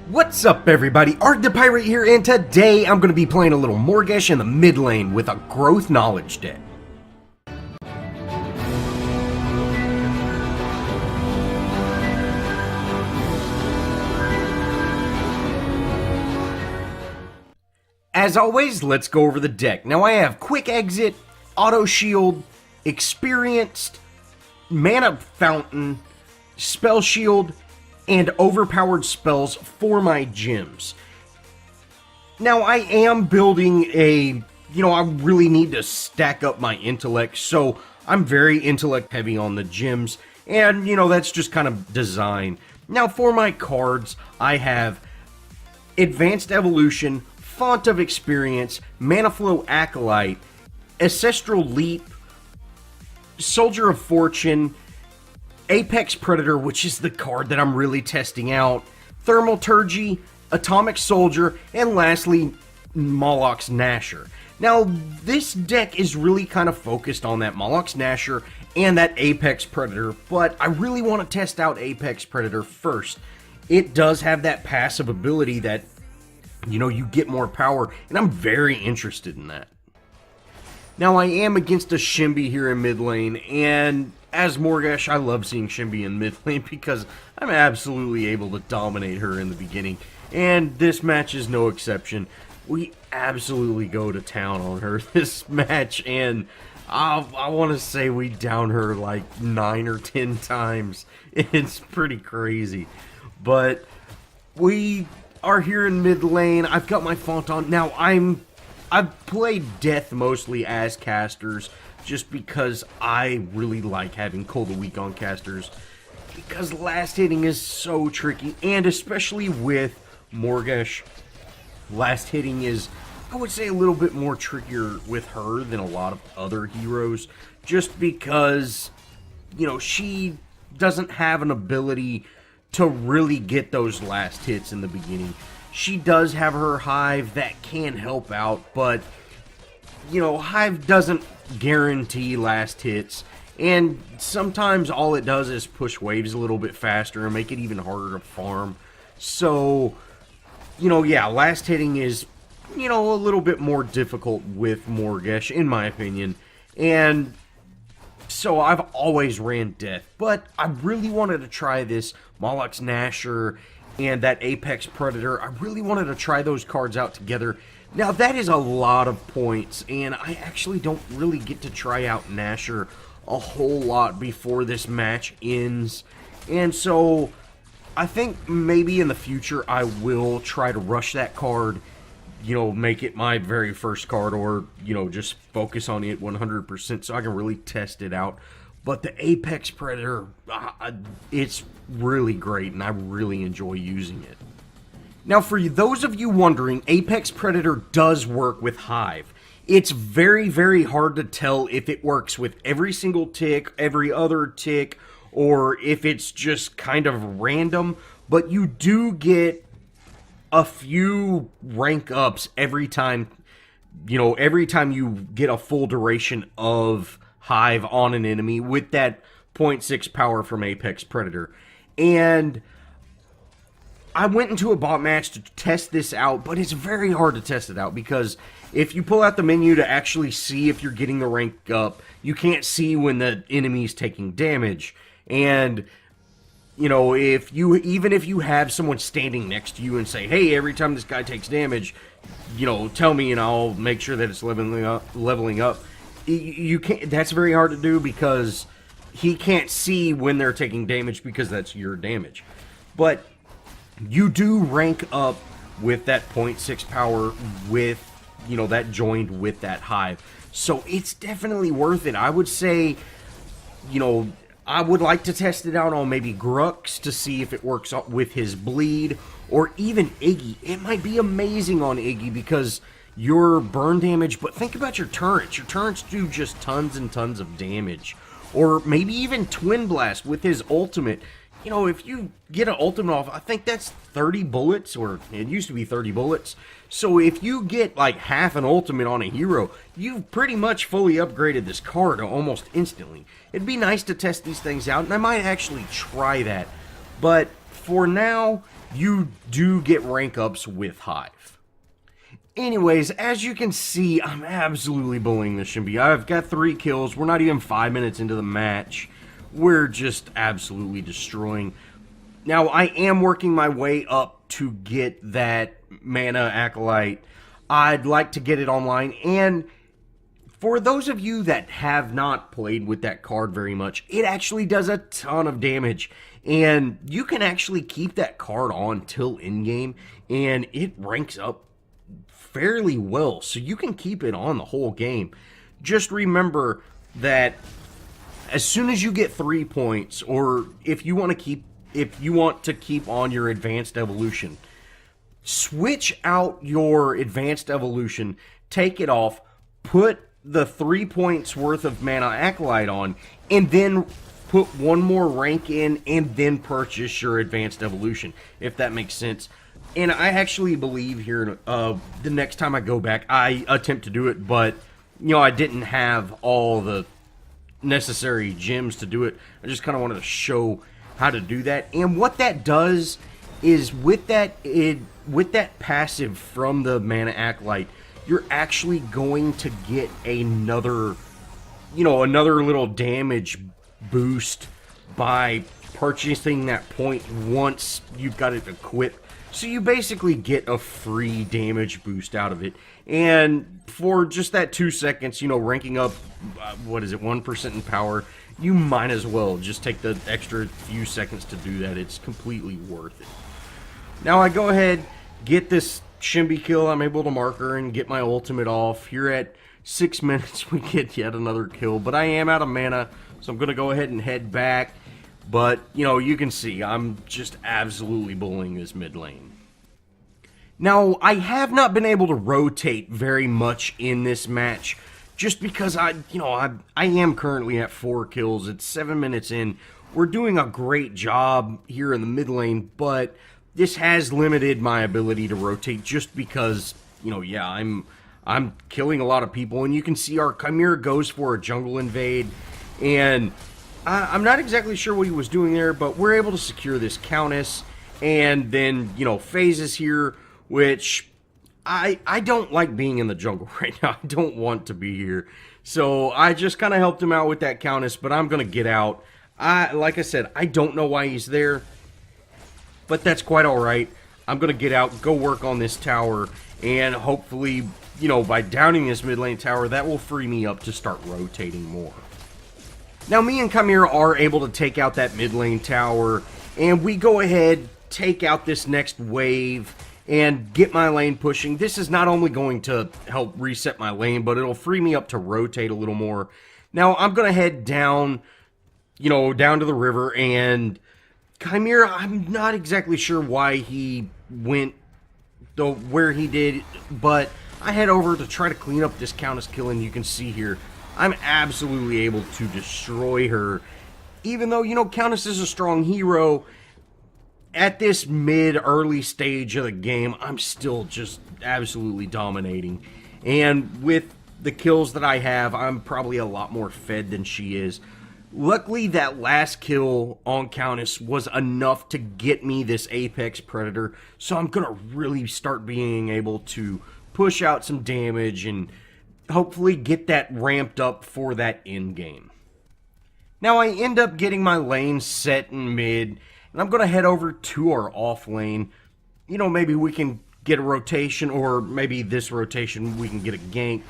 What's up, everybody? Arrg the Pirate here, and today I'm going to be playing a little Morigesh in the mid lane with a growth knowledge deck. As always, let's go over the deck. Now I have Quick Exit, Auto Shield, Experienced, Mana Fountain, Spell Shield, and overpowered spells for my gems. Now I am building I really need to stack up my intellect, so I'm very intellect heavy on the gems, and that's just kind of design. Now for my cards, I have Advanced Evolution, Font of Experience, Mana Flow Acolyte, Ancestral Leap, Soldier of Fortune, Apex Predator, which is the card that I'm really testing out, Thaumaturgy, Atomic Soldier, and lastly, Moloch's Gnasher. Now, this deck is really kind of focused on that Moloch's Gnasher and that Apex Predator, but I really want to test out Apex Predator first. It does have that passive ability that, you get more power, and I'm very interested in that. Now, I am against a Shimby here in mid lane, and as Morigesh, I love seeing Shimby in mid lane because I'm absolutely able to dominate her in the beginning, and this match is no exception. We absolutely go to town on her this match, and I want to say we down her like 9 or 10 times. It's pretty crazy, but we are here in mid lane. I've got my font on. Now, I've played Death mostly as casters, just because I really like having Cold a Week on casters, because last hitting is so tricky, and especially with Morigesh, last hitting is, I would say, a little bit more trickier with her than a lot of other heroes, just because, she doesn't have an ability to really get those last hits in the beginning. She does have her Hive that can help out, but, Hive doesn't guarantee last hits, and sometimes all it does is push waves a little bit faster and make it even harder to farm. So, last hitting is, a little bit more difficult with Morigesh, in my opinion, and so I've always ran Death, but I really wanted to try this Moloch's Gnasher and that Apex Predator. I really wanted to try those cards out together. Now, that is a lot of points, and I actually don't really get to try out Gnasher a whole lot before this match ends. And so, I think maybe in the future I will try to rush that card, make it my very first card, or, just focus on it 100% so I can really test it out. But the Apex Predator, it's really great, and I really enjoy using it. Now, for those of you wondering, Apex Predator does work with Hive. It's very, very hard to tell if it works with every single tick, every other tick, or if it's just kind of random, but you do get a few rank ups every time, every time you get a full duration of Hive on an enemy with that 0.6 power from Apex Predator. And I went into a bot match to test this out, but it's very hard to test it out because if you pull out the menu to actually see if you're getting the rank up, you can't see when the enemy's taking damage. And, even if you have someone standing next to you and say, hey, every time this guy takes damage, tell me and I'll make sure that it's leveling up. You can't. That's very hard to do because he can't see when they're taking damage because that's your damage. But you do rank up with that 0.6 power with, that joined with that Hive. So it's definitely worth it. I would say, I would like to test it out on maybe Grux to see if it works with his bleed, or even Iggy. It might be amazing on Iggy because your burn damage, but think about your turrets. Your turrets do just tons and tons of damage. Or maybe even Twin Blast with his ultimate. If you get an ultimate off, I think that's 30 bullets, or it used to be 30 bullets. So if you get like half an ultimate on a hero, you've pretty much fully upgraded this card almost instantly. It'd be nice to test these things out, and I might actually try that. But for now, you do get rank ups with Hive. Anyways, as you can see, I'm absolutely bullying this Shimby. I've got 3 kills. We're not even 5 minutes into the match. We're just absolutely destroying. Now, I am working my way up to get that Mana Acolyte. I'd like to get it online, and for those of you that have not played with that card very much, it actually does a ton of damage, and you can actually keep that card on till in-game, and it ranks up fairly well, so you can keep it on the whole game. Just remember that as soon as you get 3 points, or if you want to keep on your advanced evolution, switch out your advanced evolution, take it off, put the 3 points worth of Mana Acolyte on, and then put 1 more rank in, and then purchase your advanced evolution, if that makes sense. And I actually believe here, the next time I go back, I attempt to do it, but, you know, I didn't have all the necessary gems to do it. I just kind of wanted to show how to do that. And what that does is, with that passive from the Mana Acolyte, you're actually going to get another little damage boost by purchasing that point once you've got it equipped. So you basically get a free damage boost out of it. And for just that 2 seconds, you know, ranking up, 1% in power, you might as well just take the extra few seconds to do that. It's completely worth it. Now I go ahead, get this Shimby kill. I'm able to mark her and get my ultimate off. Here at 6 minutes, we get yet another kill. But I am out of mana, so I'm going to go ahead and head back. But, you know, you can see I'm just absolutely bullying this mid lane. Now, I have not been able to rotate very much in this match, just because I am currently at 4 kills. It's 7 minutes in. We're doing a great job here in the mid lane, but this has limited my ability to rotate just because, you know, yeah, I'm killing a lot of people, and you can see our Chimera goes for a jungle invade, and I'm not exactly sure what he was doing there, but we're able to secure this Countess, and then, you know, phases here, which I don't like being in the jungle right now. I don't want to be here. So I just kind of helped him out with that Countess, but I'm going to get out. Like I said, I don't know why he's there, but that's quite all right. I'm going to get out, go work on this tower, and hopefully, you know, by downing this mid lane tower, that will free me up to start rotating more. Now, me and Chimera are able to take out that mid lane tower, and we go ahead, take out this next wave, and get my lane pushing. This is not only going to help reset my lane, but it'll free me up to rotate a little more. Now, I'm going to head down, you know, down to the river, and Chimera, I'm not exactly sure why he went where he did, but I head over to try to clean up this Countess kill, and you can see here, I'm absolutely able to destroy her. Even though, you know, Countess is a strong hero, at this mid-early stage of the game, I'm still just absolutely dominating. And with the kills that I have, I'm probably a lot more fed than she is. Luckily, that last kill on Countess was enough to get me this Apex Predator, so I'm going to really start being able to push out some damage and hopefully get that ramped up for that end game. Now I end up getting my lane set in mid, and I'm going to head over to our off lane. You know, maybe we can get a rotation, or maybe this rotation we can get a gank.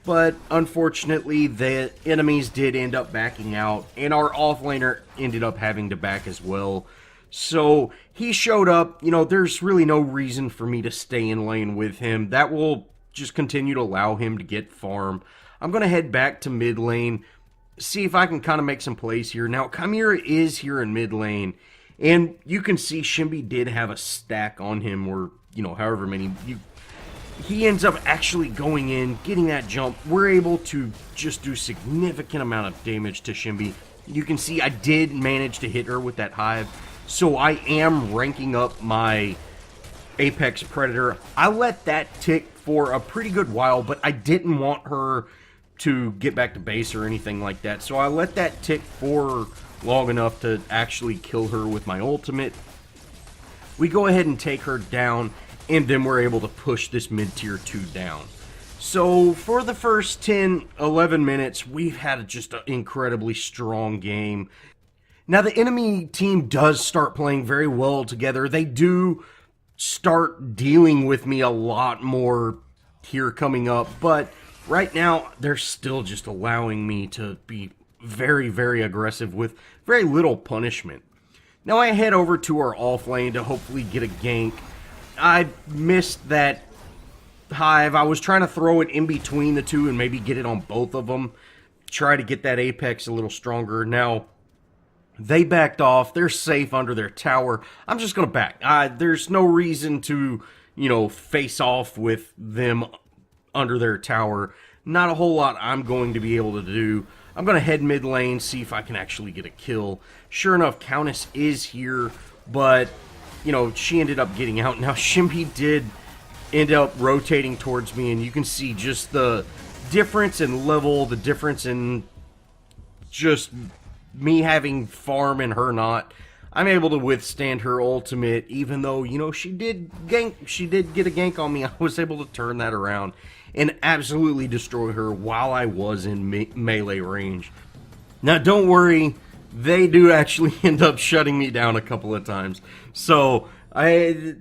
But unfortunately, the enemies did end up backing out, and our off laner ended up having to back as well. So he showed up. You know, there's really no reason for me to stay in lane with him. That will just continue to allow him to get farm. I'm going to head back to mid lane, see if I can kind of make some plays here. Now, Chimera is here in mid lane, and you can see Shimby did have a stack on him, or, you know, however many. He ends up actually going in, getting that jump. We're able to just do significant amount of damage to Shimby. You can see I did manage to hit her with that hive, so I am ranking up my Apex Predator. I let that tick for a pretty good while, but I didn't want her to get back to base or anything like that, so I let that tick for long enough to actually kill her with my ultimate. We go ahead and take her down, and then we're able to push this mid-tier 2 down. So for the first 10-11 minutes, we've had just an incredibly strong game. Now the enemy team does start playing very well together. They do start dealing with me a lot more here coming up, but right now they're still just allowing me to be very, very aggressive with very little punishment. Now I head over to our off lane to hopefully get a gank. I missed that hive. I was trying to throw it in between the two and maybe get it on both of them. Try to get that apex a little stronger. Now, they backed off. They're safe under their tower. I'm just going to back. There's no reason to, face off with them under their tower. Not a whole lot I'm going to be able to do. I'm going to head mid lane, see if I can actually get a kill. Sure enough, Countess is here, but, she ended up getting out. Now, Shimby did end up rotating towards me, and you can see just the difference in level, the difference in just me having farm and her not. I'm able to withstand her ultimate, even though, she did get a gank on me. I was able to turn that around and absolutely destroy her while I was in melee range. Now, don't worry, they do actually end up shutting me down a couple of times. So, they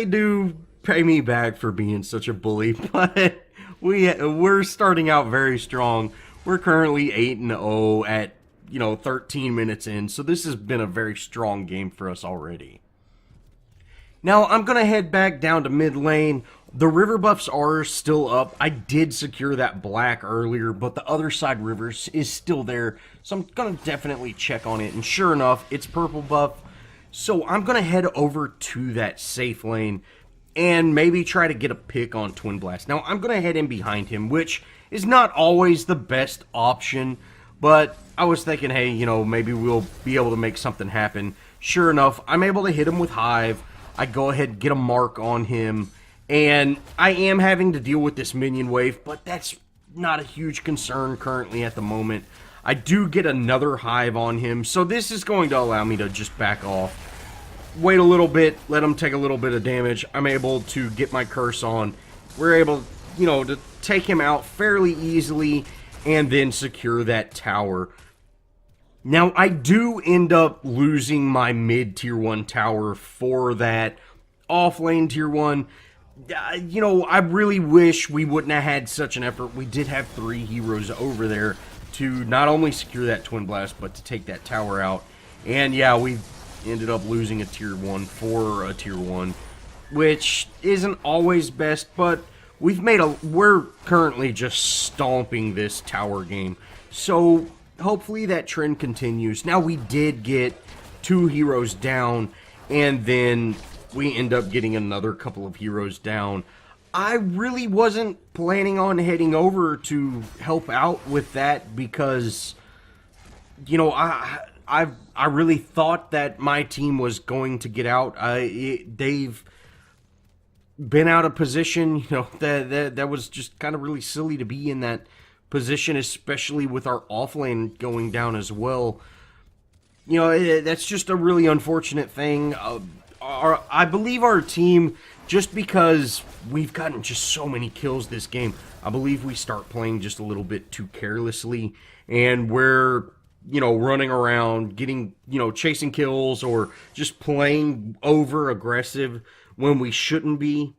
do pay me back for being such a bully, but we're starting out very strong. We're currently 8-0 at 13 minutes in, so this has been a very strong game for us already. Now I'm gonna head back down to mid lane. The river buffs are still up. I did secure that black earlier, but the other side rivers is still there, so I'm gonna definitely check on it, and sure enough, it's purple buff. So I'm gonna head over to that safe lane and maybe try to get a pick on Twin Blast. Now I'm gonna head in behind him, which is not always the best option, but I was thinking, hey, maybe we'll be able to make something happen. Sure enough, I'm able to hit him with Hive. I go ahead and get a mark on him, and I am having to deal with this minion wave, but that's not a huge concern currently at the moment. I do get another Hive on him, so this is going to allow me to just back off. Wait a little bit, let him take a little bit of damage. I'm able to get my curse on. We're able, to take him out fairly easily and then secure that tower. Now, I do end up losing my mid-tier 1 tower for that off-lane tier 1. I really wish we wouldn't have had such an effort. We did have 3 heroes over there to not only secure that Twin Blast, but to take that tower out. And yeah, we ended up losing a tier 1 for a tier 1, which isn't always best, but we're currently just stomping this tower game. So hopefully that trend continues. Now we did get 2 heroes down, and then we end up getting another couple of heroes down. I really wasn't planning on heading over to help out with that because, I really thought that my team was going to get out. They've been out of position. That was just kind of really silly to be in that position, especially with our off lane going down as well. That's just a really unfortunate thing. I believe our team, just because we've gotten just so many kills this game, I believe we start playing just a little bit too carelessly, and we're running around, getting, chasing kills, or just playing over aggressive when we shouldn't be.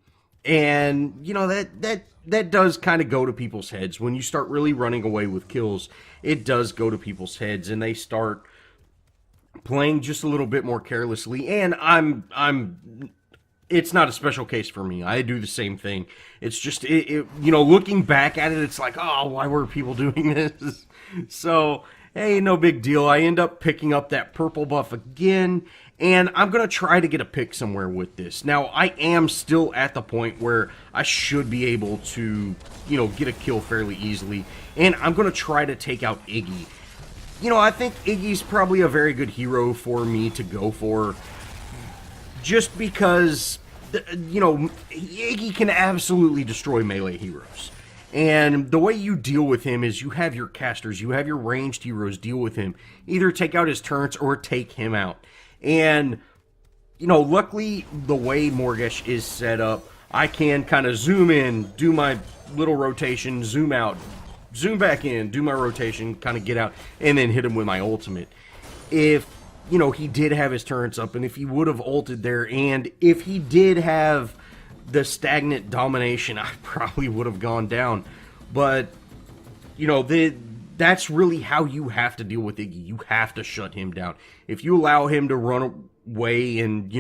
And, that does kind of go to people's heads. When you start really running away with kills, it does go to people's heads, and they start playing just a little bit more carelessly. And it's not a special case for me. I do the same thing. It's just, looking back at it, it's like, oh, why were people doing this? So, hey, no big deal. I end up picking up that purple buff again, and I'm going to try to get a pick somewhere with this. Now, I am still at the point where I should be able to, get a kill fairly easily, and I'm going to try to take out Iggy. I think Iggy's probably a very good hero for me to go for, just because, Iggy can absolutely destroy melee heroes. And the way you deal with him is you have your casters, you have your ranged heroes deal with him. Either take out his turrets or take him out. And luckily the way Morigesh is set up, I can kind of zoom in, do my little rotation, zoom out, zoom back in, do my rotation, kind of get out, and then hit him with my ultimate. If, he did have his turrets up, and if he would have ulted there, and if he did have the stagnant domination, I probably would have gone down. But, that's really how you have to deal with Iggy. You have to shut him down. If you allow him to run away and,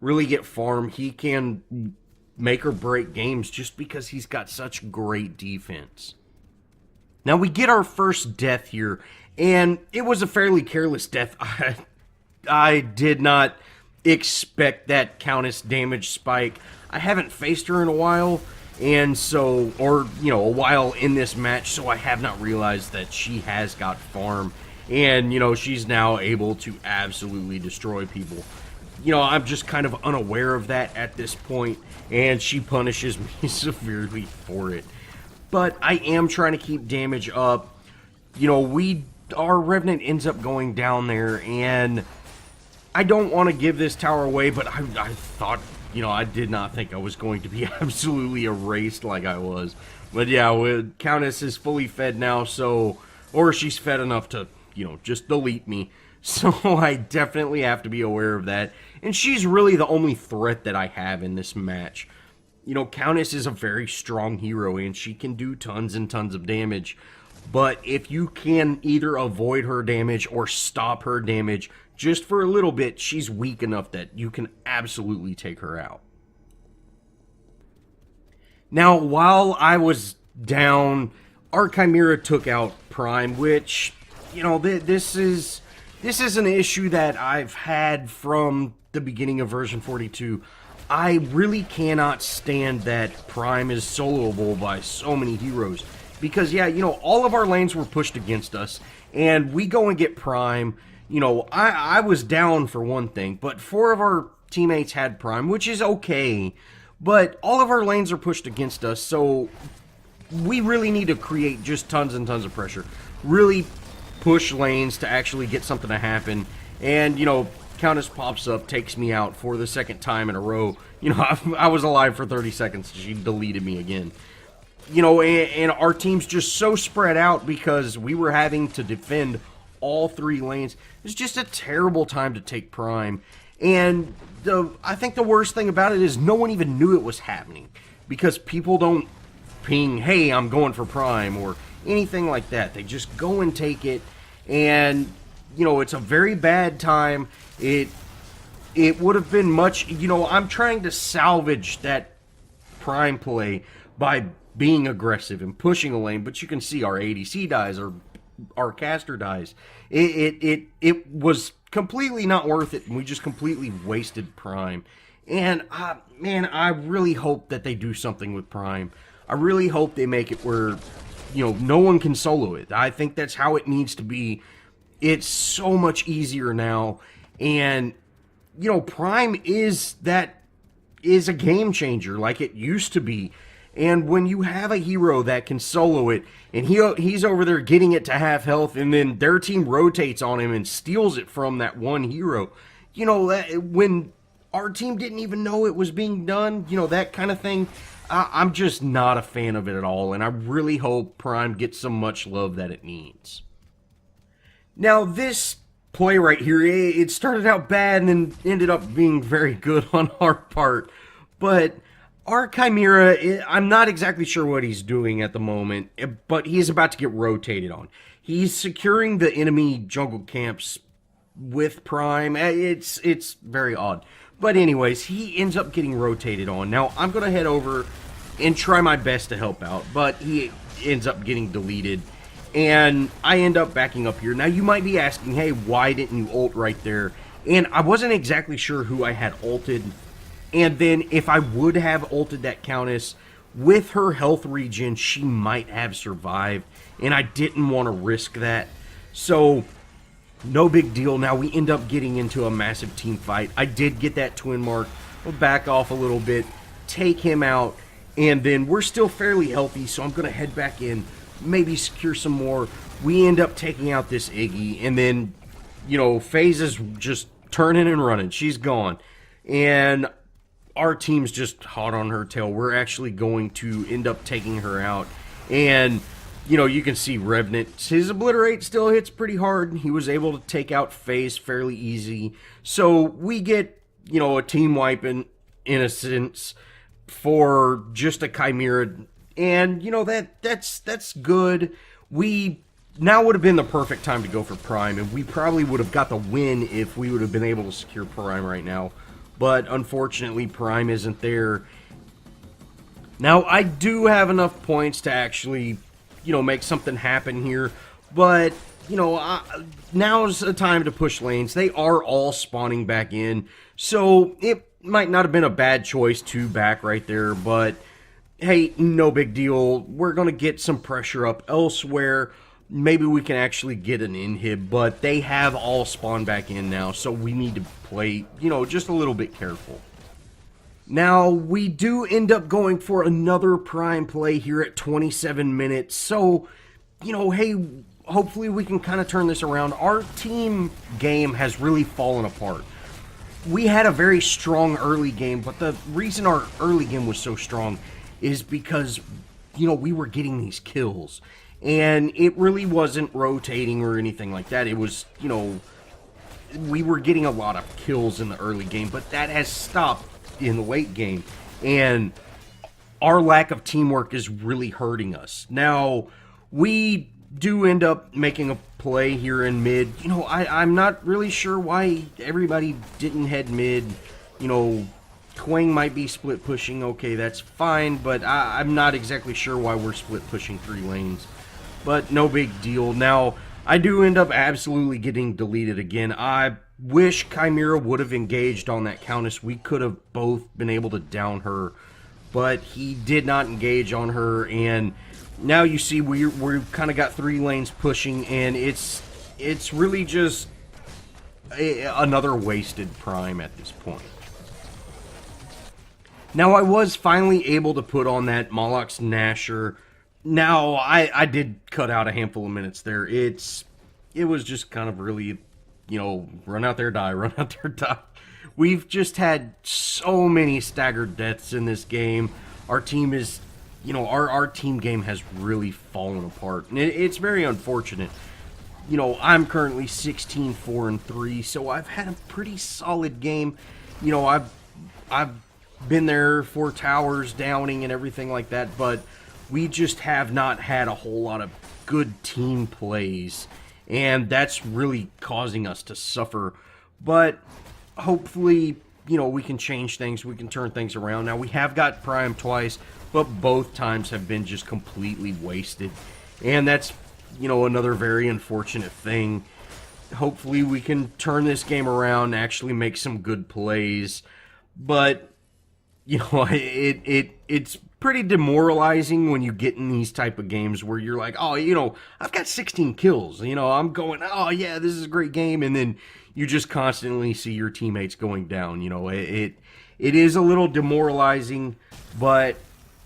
really get farm, he can make or break games just because he's got such great defense. Now we get our first death here, and it was a fairly careless death. I did not expect that Countess damage spike. I haven't faced her in a while, and so, or, a while in this match, so I have not realized that she has got farm, and, she's now able to absolutely destroy people. I'm just kind of unaware of that at this point, and she punishes me severely for it. But I am trying to keep damage up. Our Revenant ends up going down there, and I don't want to give this tower away, but I thought, I did not think I was going to be absolutely erased like I was. But yeah, Countess is fully fed now, or she's fed enough to, just delete me. So I definitely have to be aware of that. And she's really the only threat that I have in this match. Countess is a very strong hero, and she can do tons and tons of damage. But if you can either avoid her damage or stop her damage just for a little bit, she's weak enough that you can absolutely take her out. Now, while I was down, Arrg Chimera took out Prime, which, this is an issue that I've had from the beginning of version 42. I really cannot stand that Prime is soloable by so many heroes. Because, all of our lanes were pushed against us, and we go and get Prime. I was down for one thing, but 4 of our teammates had Prime, which is okay. But all of our lanes are pushed against us, so we really need to create just tons and tons of pressure. Really push lanes to actually get something to happen. And, Countess pops up, takes me out for the second time in a row. I was alive for 30 seconds. She deleted me again. And our team's just so spread out because we were having to defend all 3 lanes. It was just a terrible time to take Prime. And I think the worst thing about it is no one even knew it was happening. Because people don't ping, hey, I'm going for Prime, or anything like that. They just go and take it. And, it's a very bad time. It would have been much, I'm trying to salvage that Prime play by being aggressive and pushing a lane, but you can see our ADC dies, our caster dies. It was completely not worth it, and we just completely wasted Prime. And, man, I really hope that they do something with Prime. I really hope they make it where, no one can solo it. I think that's how it needs to be. It's so much easier now, and, Prime is a game changer like it used to be. And when you have a hero that can solo it, and he's over there getting it to half health, and then their team rotates on him and steals it from that one hero, when our team didn't even know it was being done, that kind of thing, I'm just not a fan of it at all, and I really hope Prime gets some much love that it needs. Now, this play right here, it started out bad and then ended up being very good on our part, but Arrg Chimera, I'm not exactly sure what he's doing at the moment, but he's about to get rotated on. He's securing the enemy jungle camps with Prime. It's very odd. But anyways, he ends up getting rotated on. Now, I'm going to head over and try my best to help out, but he ends up getting deleted, and I end up backing up here. Now, you might be asking, hey, why didn't you ult right there? And I wasn't exactly sure who I had ulted. And then if I would have ulted that Countess, with her health regen, she might have survived. And I didn't want to risk that. So, no big deal. Now we end up getting into a massive team fight. I did get that twin mark. We'll back off a little bit, take him out, and then we're still fairly healthy, so I'm going to head back in, maybe secure some more. We end up taking out this Iggy, and then, FaZe is just turning and running. She's gone. and our team's just hot on her tail. We're actually going to end up taking her out. And, you know, you can see Revenant, his Obliterate still hits pretty hard. He was able to take out FaZe fairly easy. So we get, you know, a team wipe in a sense for just a Chimera. And, you know, that's good. We now would have been the perfect time to go for Prime, and we probably would have got the win if we would have been able to secure Prime right now. But unfortunately, Prime isn't there. Now, I do have enough points to actually, you know, make something happen here. But, you know, now's the time to push lanes. They are all spawning back in. So, it might not have been a bad choice to back right there. But, hey, no big deal. We're going to get some pressure up elsewhere. Maybe we can actually get an inhib, but they have all spawned back in now, so we need to play, you know, just a little bit careful. Now, we do end up going for another Prime play here at 27 minutes, so, you know, hey, hopefully we can kind of turn this around. Our team game has really fallen apart. We had a very strong early game, but the reason our early game was so strong is because, you know, we were getting these kills. And it really wasn't rotating or anything like that. It was, you know, we were getting a lot of kills in the early game, but that has stopped in the late game. And our lack of teamwork is really hurting us. Now, we do end up making a play here in mid. You know, I'm not really sure why everybody didn't head mid. You know, Twang might be split pushing. Okay, that's fine, but I'm not exactly sure why we're split pushing 3 lanes. But no big deal. Now, I do end up absolutely getting deleted again. I wish Chimera would have engaged on that Countess. We could have both been able to down her. But he did not engage on her. And now you see we've kind of got 3 lanes pushing. And it's really just another wasted Prime at this point. Now, I was finally able to put on that Moloch's Nasher. Now, I did cut out a handful of minutes there. It was just kind of really, you know, run out there, die, run out there, die. We've just had so many staggered deaths in this game. Our team is, you know, our team game has really fallen apart. And it's very unfortunate. You know, I'm currently 16-4-3, so I've had a pretty solid game. You know, I've been there for towers, downing, and everything like that, but we just have not had a whole lot of good team plays, and that's really causing us to suffer. But hopefully, you know, we can change things, we can turn things around. Now, we have got Prime twice, but both times have been just completely wasted, and that's, you know, another very unfortunate thing. Hopefully, we can turn this game around, actually make some good plays, but, you know, it's pretty demoralizing when you get in these type of games where you're like, oh, you know, I've got 16 kills. You know, I'm going, oh, yeah, this is a great game. And then you just constantly see your teammates going down. You know, it is a little demoralizing, but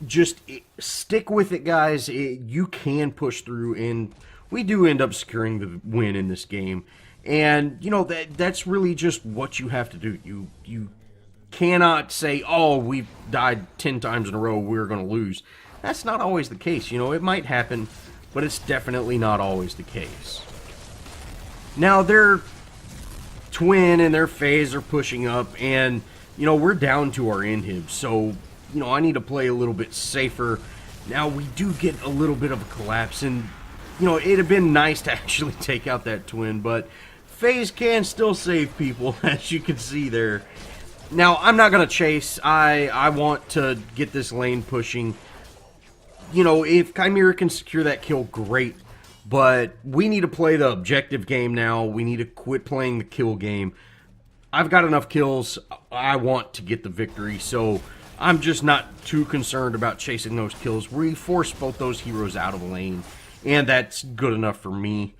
just stick with it, guys. You can push through, and we do end up securing the win in this game. And, you know, that's really just what you have to do. You cannot say, oh, we've died 10 times in a row, we're going to lose. That's not always the case. You know, it might happen, but it's definitely not always the case. Now, their Twin and their FaZe are pushing up, and, you know, we're down to our inhib, so, you know, I need to play a little bit safer. Now, we do get a little bit of a collapse, and, you know, it'd have been nice to actually take out that Twin, but FaZe can still save people, as you can see there. Now, I'm not going to chase. I want to get this lane pushing. You know, if Chimera can secure that kill, great. But we need to play the objective game now. We need to quit playing the kill game. I've got enough kills. I want to get the victory. So I'm just not too concerned about chasing those kills. We forced both those heroes out of the lane, and that's good enough for me.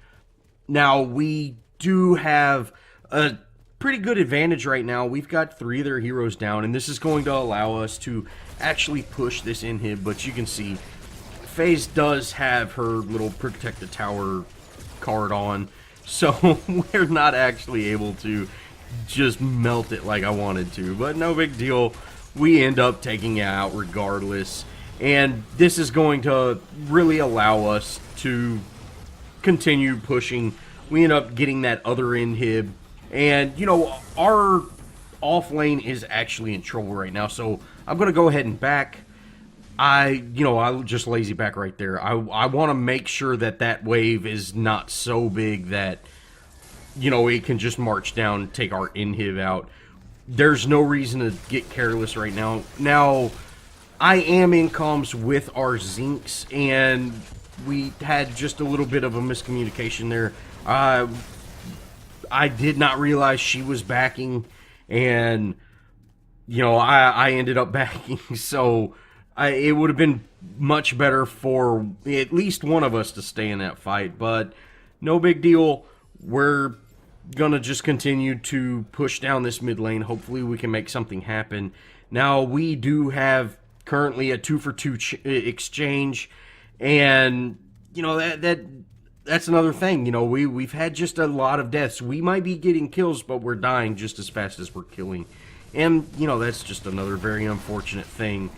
Now, we do have a pretty good advantage right now. We've got 3 of their heroes down, and this is going to allow us to actually push this inhib. But you can see FaZe does have her little protect the tower card on, so we're not actually able to just melt it like I wanted to. But no big deal. We end up taking it out regardless. And this is going to really allow us to continue pushing. We end up getting that other inhib. And, you know, our off lane is actually in trouble right now. So I'm going to go ahead and back. I'll just lazy back right there. I want to make sure that that wave is not so big that, you know, it can just march down and take our inhib out. There's no reason to get careless right now. Now, I am in comms with our Zinx, and we had just a little bit of a miscommunication there. I did not realize she was backing, and, you know, I ended up backing, so it would have been much better for at least one of us to stay in that fight, but no big deal. We're gonna just continue to push down this mid lane. Hopefully we can make something happen. Now, we do have currently a 2-for-2 exchange, and, you know, that's another thing. You know, we've had just a lot of deaths. We might be getting kills, but we're dying just as fast as we're killing. And, you know, that's just another very unfortunate thing.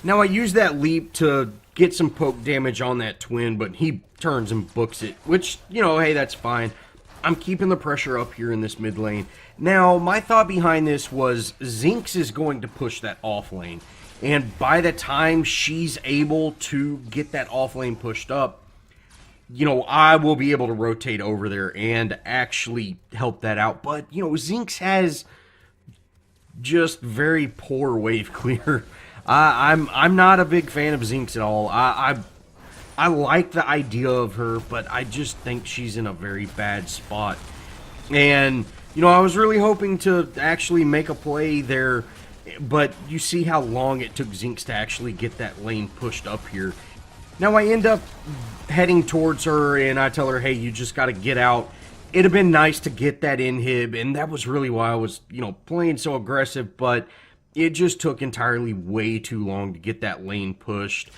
Now, I use that leap to get some poke damage on that twin, but he turns and books it, which, you know, hey, that's fine. I'm keeping the pressure up here in this mid lane. Now, my thought behind this was Zinx is going to push that off lane, and by the time she's able to get that off lane pushed up, you know, I will be able to rotate over there and actually help that out. But, you know, Zinx has just very poor wave clear. I'm not a big fan of Zinx at all. I like the idea of her, but I just think she's in a very bad spot. And, you know, I was really hoping to actually make a play there, but you see how long it took Zinx to actually get that lane pushed up here. Now, I end up heading towards her, and I tell her, hey, you just got to get out. It'd have been nice to get that inhib, and that was really why I was, you know, playing so aggressive, but it just took entirely way too long to get that lane pushed.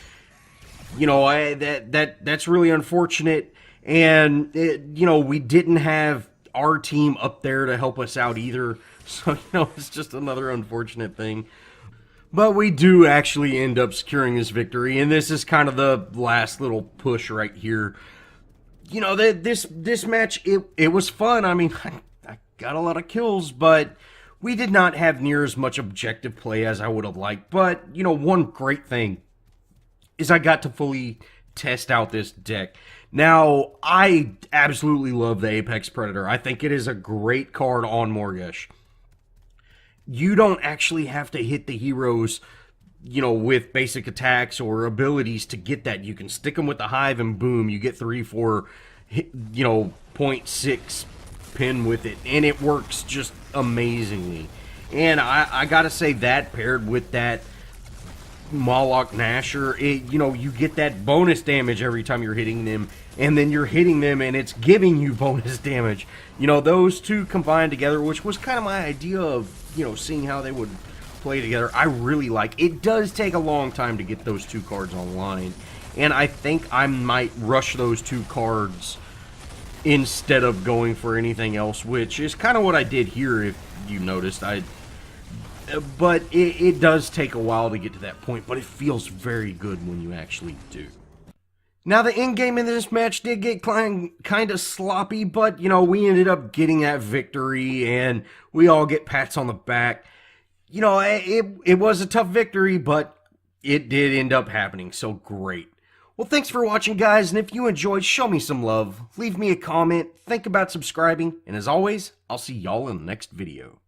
You know, that's really unfortunate, and you know, we didn't have our team up there to help us out either, so, you know, it's just another unfortunate thing. But we do actually end up securing this victory, and this is kind of the last little push right here. You know, this match, it was fun. I mean, I got a lot of kills, but we did not have near as much objective play as I would have liked. But, you know, one great thing is I got to fully test out this deck. Now, I absolutely love the Apex Predator. I think it is a great card on Morigesh. You don't actually have to hit the heroes, you know, with basic attacks or abilities to get that. You can stick them with the Hive and boom, you get 3-4, you know, 0.6 pin with it. And it works just amazingly. And I gotta say, that paired with that Moloch Nasher, you know, you get that bonus damage every time you're hitting them, and then you're hitting them and it's giving you bonus damage. You know, those two combined together, which was kind of my idea of, you know, seeing how they would play together. I really like. It does take a long time to get those two cards online, and I think I might rush those two cards instead of going for anything else, which is kind of what I did here, if you noticed. But it does take a while to get to that point, but it feels very good when you actually do. Now, the end game in this match did get kind of sloppy, but, you know, we ended up getting that victory, and we all get pats on the back. You know, it was a tough victory, but it did end up happening, so great. Well, thanks for watching, guys, and if you enjoyed, show me some love. Leave me a comment, think about subscribing, and as always, I'll see y'all in the next video.